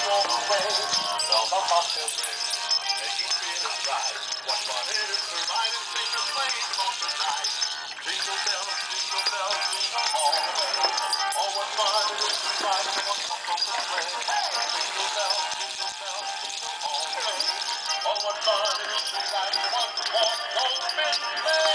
all the way. Bells on bobtail ring, making spirits rise. What fun it is to ride and sing a sleighing song tonight. Jingle bells, jingle all the way. Oh, what fun it is to ride in a one-horse open sleigh. Jingle bells, jingle all the way. Oh, what fun it is to ride in a one-horse open sleigh.